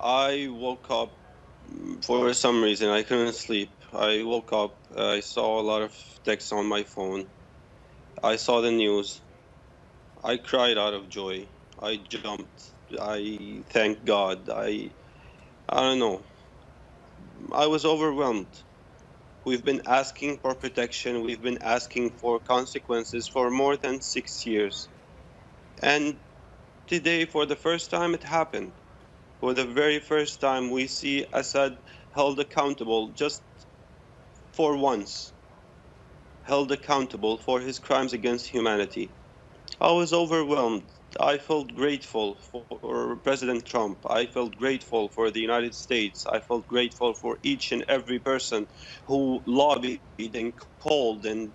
I woke up for some reason. I couldn't sleep. I woke up. I saw a lot of texts on my phone. I saw the news. I cried out of joy. I jumped. I thanked God. I don't know. I was overwhelmed. We've been asking for protection. We've been asking for consequences for more than 6 years. And today, for the first time, it happened. For the very first time, we see Assad held accountable just for once, held accountable for his crimes against humanity. I was overwhelmed. I felt grateful for President Trump. I felt grateful for the United States. I felt grateful for each and every person who lobbied and called and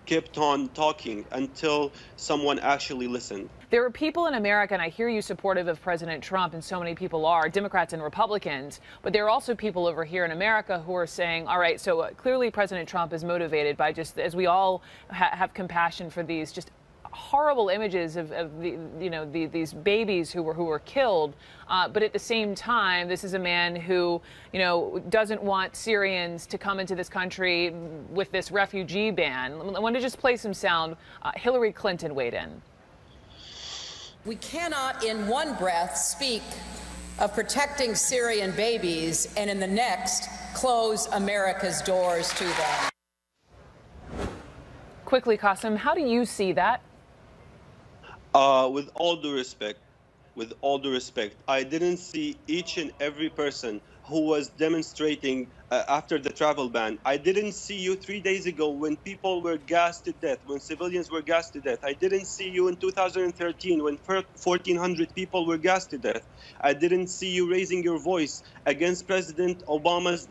kept on talking until someone actually listened. There are people in America, and I hear you supportive of President Trump, and so many people are, Democrats and Republicans, but there are also people over here in America who are saying, all right, so clearly President Trump is motivated by just, as we all have compassion for these just horrible images of these babies who were killed, but at the same time, this is a man who doesn't want Syrians to come into this country with this refugee ban. I want to just play some sound. Hillary Clinton weighed in. We cannot in one breath speak of protecting Syrian babies and in the next close America's doors to them. Quickly, Qasim, how do you see that? With all due respect, I didn't see each and every person who was demonstrating after the travel ban. I didn't see you 3 days ago when people were gassed to death, when civilians were gassed to death. I didn't see you in 2013 when 1,400 people were gassed to death. I didn't see you raising your voice against President Obama's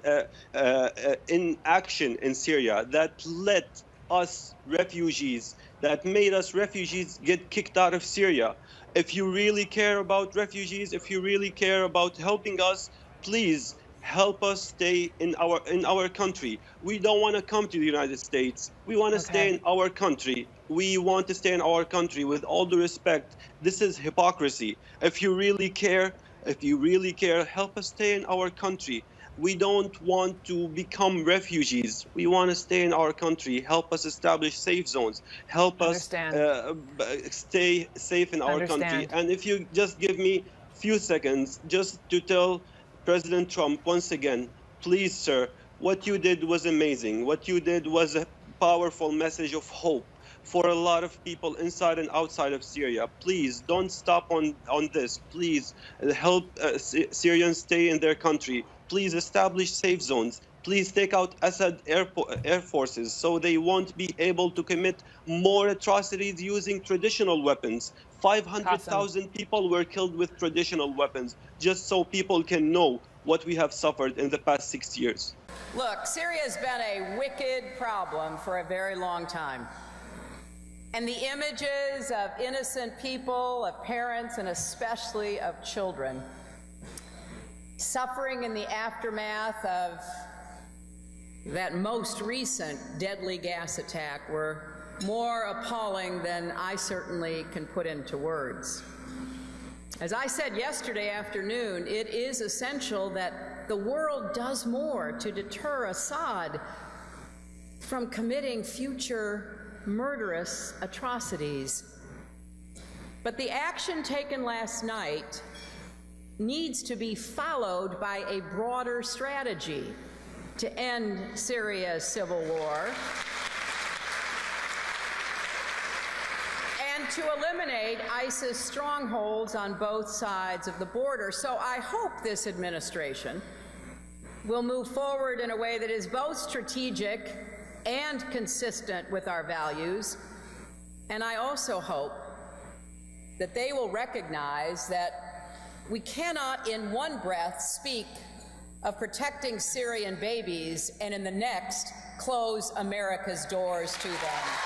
inaction in Syria that led us refugees, that made us refugees get kicked out of Syria. If you really care about refugees, if you really care about helping us, please help us stay in our country. We don't want to come to the United States. We want to stay in our country. We want to stay in our country. With all due respect, this is hypocrisy. If you really care, help us stay in our country. We don't want to become refugees. We want to stay in our country. Help us establish safe zones. Help us stay safe in our country. And if you just give me a few seconds just to tell President Trump once again, please, sir, what you did was amazing. What you did was a powerful message of hope for a lot of people inside and outside of Syria. Please don't stop on this. Please help Syrians stay in their country. Please establish safe zones. Please take out Assad air forces so they won't be able to commit more atrocities using traditional weapons. 500,000 people were killed with traditional weapons, just so people can know what we have suffered in the past 6 years. Look, Syria has been a wicked problem for a very long time. And the images of innocent people, of parents, and especially of children suffering in the aftermath of that most recent deadly gas attack were more appalling than I certainly can put into words. As I said yesterday afternoon, it is essential that the world does more to deter Assad from committing future murderous atrocities. But the action taken last night needs to be followed by a broader strategy to end Syria's civil war and to eliminate ISIS strongholds on both sides of the border. So I hope this administration will move forward in a way that is both strategic and consistent with our values. And I also hope that they will recognize that we cannot in one breath speak of protecting Syrian babies and in the next close America's doors to them.